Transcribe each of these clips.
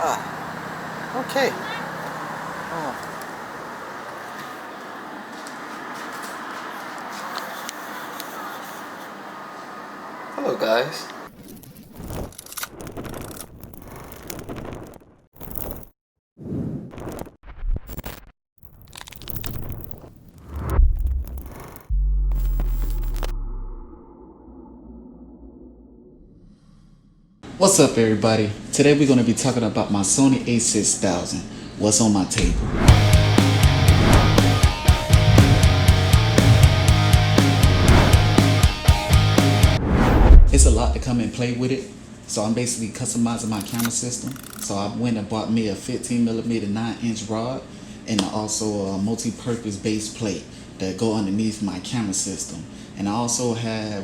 Okay. Oh. Hello, guys. What's up, everybody? Today we're going to be talking about my Sony A6000. What's on my table? It's a lot to come and play with it. So I'm basically customizing my camera system. So I went and bought me a 15mm 9-inch rod and also a multi-purpose base plate that go underneath my camera system. And I also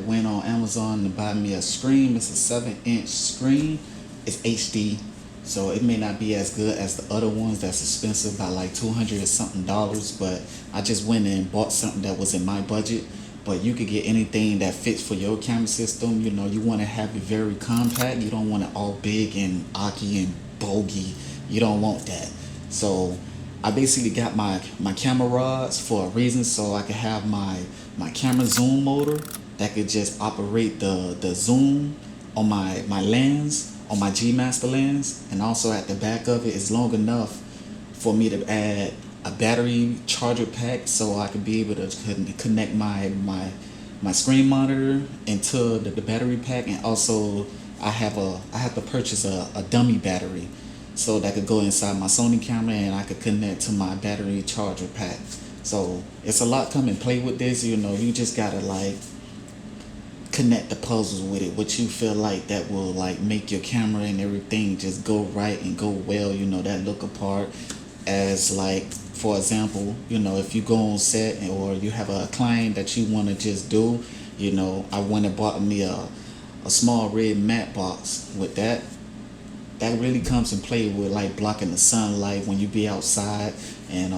went on Amazon to buy me a screen. It's a 7-inch screen. It's HD, so it may not be as good as the other ones that's expensive by like 200 or something dollars, but I just went and bought something that was in my budget. But you could get anything that fits for your camera system. You know, you want to have it very compact. You don't want it all big and arky and bulgy. You don't want that. So I basically got my camera rods for a reason, so I could have my camera zoom motor that could just operate the zoom on my lens, on my G Master lens, and also at the back of it is long enough for me to add a battery charger pack so I could be able to connect my screen monitor into the battery pack. And also I have to purchase a dummy battery so that could go inside my Sony camera and I could connect to my battery charger pack. So it's a lot come and play with this. You know, you just gotta like connect the puzzles with it, what you feel like that will like make your camera and everything just go right and go well, you know, that look apart. As like, for example, you know, if you go on set or you have a client that you want to just do, you know, I went and bought me a small red matte box with that really comes in play with like blocking the sunlight when you be outside. And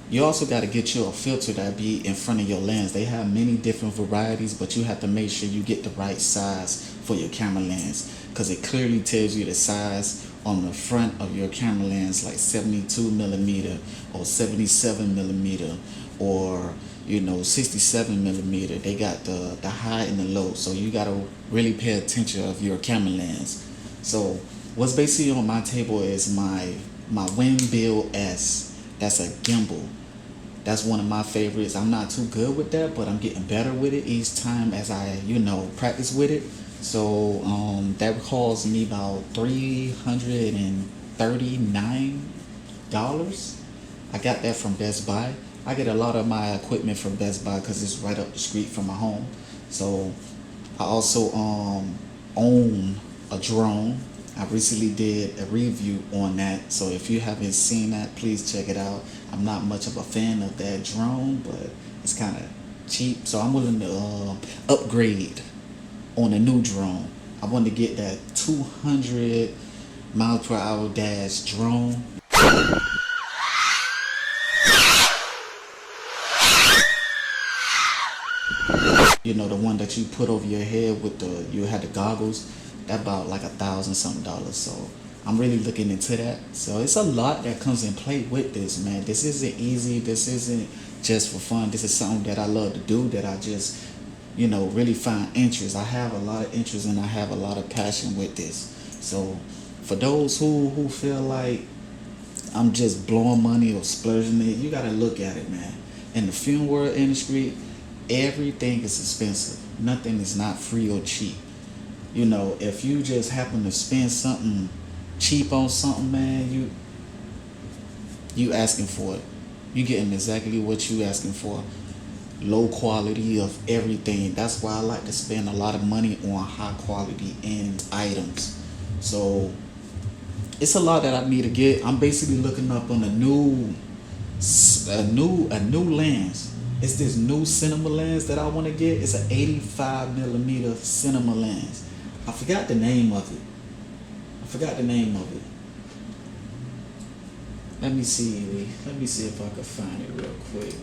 you also got to get you a filter that be in front of your lens. They have many different varieties, but you have to make sure you get the right size for your camera lens, because it clearly tells you the size on the front of your camera lens, like 72mm or 77mm or, you know, 67mm. They got the high and the low, so you got to really pay attention of your camera lens. So what's basically on my table is my Win S. That's a gimbal. That's one of my favorites. I'm not too good with that, but I'm getting better with it each time as I, you know, practice with it. So that cost me about $339. I got that from Best Buy. I get a lot of my equipment from Best Buy because it's right up the street from my home. So I also own a drone. I recently did a review on that, so if you haven't seen that, please check it out. I'm not much of a fan of that drone, but it's kind of cheap, so I'm willing to upgrade on a new drone. I want to get that 200 miles per hour dash drone. You know, the one that you put over your head with you had the goggles. That about like $1,000-something. So I'm really looking into that. So it's a lot that comes in play with this, man. This isn't easy. This isn't just for fun. This is something that I love to do, that I just, you know, really find interest. I have a lot of interest and I have a lot of passion with this. So for those who feel like I'm just blowing money or splurging it, you gotta look at it, man. In the film world industry, everything is expensive. Nothing is not free or cheap. You know, if you just happen to spend something cheap on something, man, you asking for it. You getting exactly what you asking for. Low quality of everything. That's why I like to spend a lot of money on high quality end items. So it's a lot that I need to get. I'm basically looking up on a new lens. It's this new cinema lens that I want to get. It's an 85mm cinema lens. I forgot the name of it. Let me see. Let me see if I can find it real quick.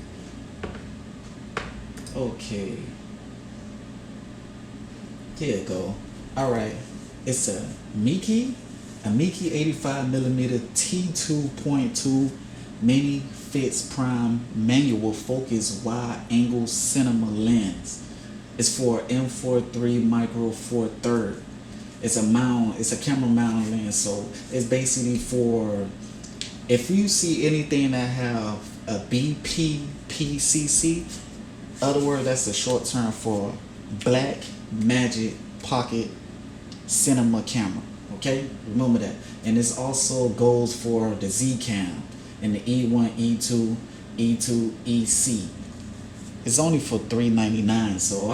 Okay. Here you go. All right. It's a Miki A Miki 85mm T2.2 mini fixed prime manual focus wide angle cinema lens. It's for M4.3 micro four third. It's a camera mount lens, so it's basically for if you see anything that have a BPPCC, other word that's the short term for Black Magic Pocket Cinema Camera. Okay, remember that. And this also goes for the Z Cam and the E1, E2, E2, EC. It's only for $399, so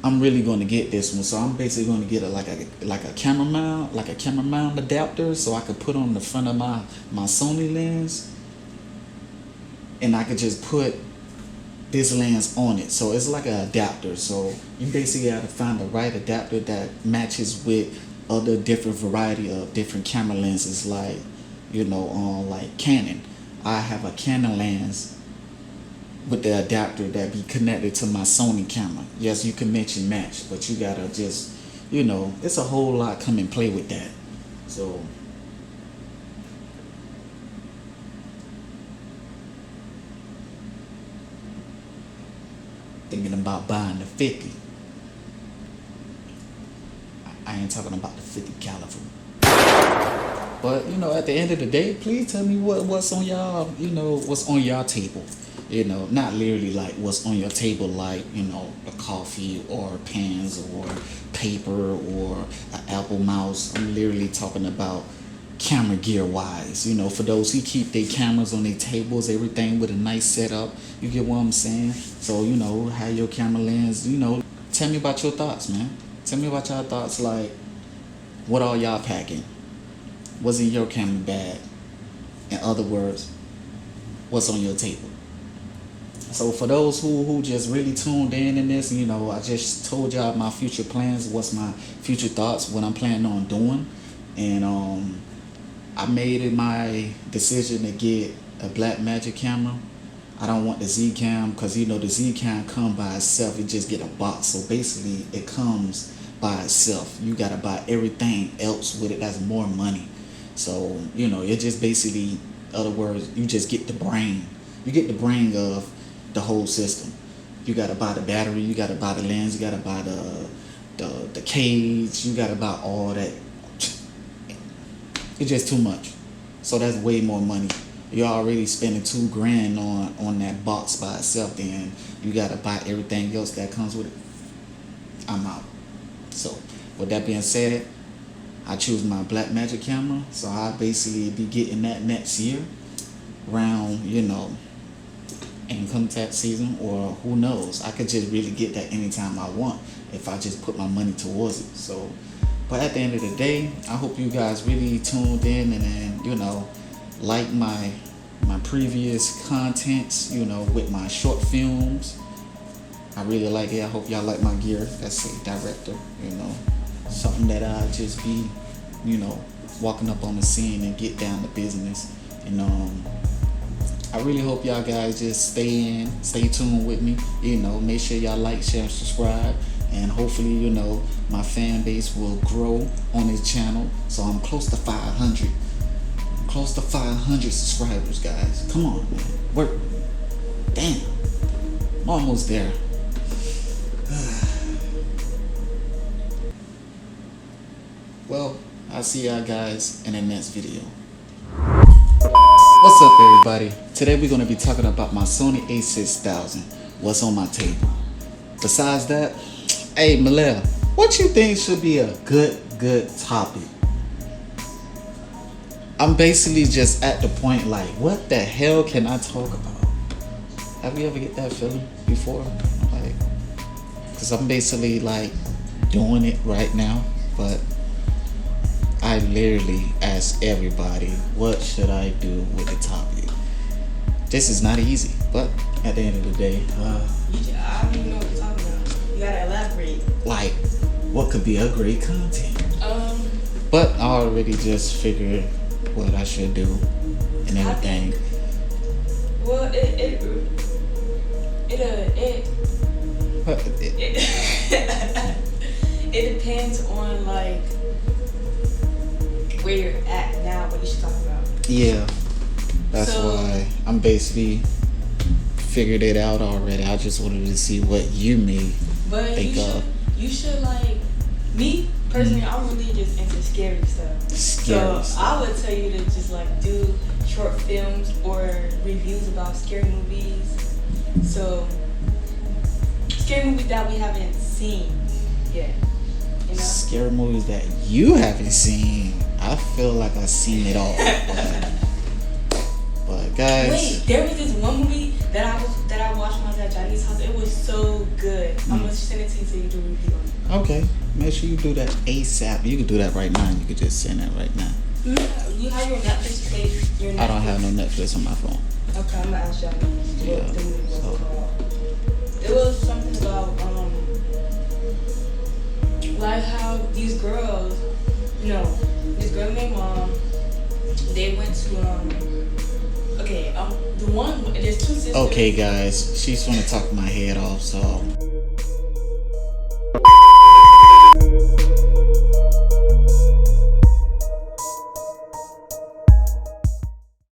I'm really going to get this one. So I'm basically going to get a camera mount adapter, so I could put on the front of my Sony lens, and I could just put this lens on it. So it's like an adapter. So you basically have to find the right adapter that matches with other different variety of different camera lenses, like like Canon. I have a Canon lens with the adapter that be connected to my Sony camera. Yes, you can mix and match, but you gotta just, it's a whole lot come and play with that. So thinking about buying the 50. I ain't talking about the 50 caliber. But at the end of the day, please tell me what's on y'all, what's on y'all table. Not literally like what's on your table, like, a coffee or pens or paper or an Apple mouse. I'm literally talking about camera gear wise, for those who keep their cameras on their tables, everything with a nice setup. You get what I'm saying? So, have your camera lens, tell me about your thoughts, man. Tell me about y'all thoughts, like, what are y'all packing? What's in your camera bag? In other words, what's on your table? So for those who just really tuned in this, I just told y'all my future plans, what's my future thoughts, what I'm planning on doing. And I made it my decision to get a Blackmagic camera. I don't want the Z-Cam because the Z-Cam come by itself. You just get a box. So basically it comes by itself. You got to buy everything else with it. That's more money. So, it just basically, in other words, you just get the brain. You get the brain of the whole system. You got to buy the battery. You got to buy the lens. You got to buy the cage. You got to buy all that. It's just too much. So that's way more money. You're already spending $2,000 on that box by itself. Then you got to buy everything else that comes with it. I'm out. So with that being said, I choose my Blackmagic camera. So I'll basically be getting that next year around, income tax season, or who knows. I could just really get that anytime I want if I just put my money towards it. So, but at the end of the day, I hope you guys really tuned in and like my previous contents, with my short films. I really like it. I hope y'all like my gear. That's a director, something that I just be, walking up on the scene and get down to business. And I really hope y'all guys just stay tuned with me. Make sure y'all like, share, and subscribe. And hopefully, my fan base will grow on this channel. So I'm close to 500. Close to 500 subscribers, guys. Come on, man. Work. Damn. I'm almost there. Well, I'll see y'all guys in the next video. What's up, everybody? Today we're going to be talking about my SonyA6000. What's on my table. Besides that, hey, Malel, what you think should be a good topic? I'm basically just at the point like, what the hell can I talk about? Have you ever get that feeling before? Like, because I'm basically like doing it right now, but I literally ask everybody, what should I do with the topic? This is not easy, but at the end of the day, I don't even know what you're talking about. You gotta elaborate. Like, what could be a great content? But I already just figured what I should do and everything. Well, it depends on like where you're at now, what you should talk about. Yeah, that's So- why I'm basically figured it out already. I just wanted to see what you may But think of. you should like me personally. I'm really just into scary stuff. Scary So stuff. I would tell you to just like do short films or reviews about scary movies. So scary movies that we haven't seen yet. You know. Scary movies that you haven't seen. I feel like I've seen it all. But guys, Wait, there was this one movie that I watched when I was at Johnny's house. It was so good. I'm gonna send it to you so you do a review on it. okay, make sure you do that ASAP. You can do that right now. You can just send that right now. You have your Netflix page. Your Netflix. I don't have no Netflix on my phone. Okay, I'm gonna ask y'all what Yeah, the movie was so- called. It was something about like how these girls, this girl and their mom, they went to the one, there's two sisters. Okay, guys, she's gonna talk my head off. So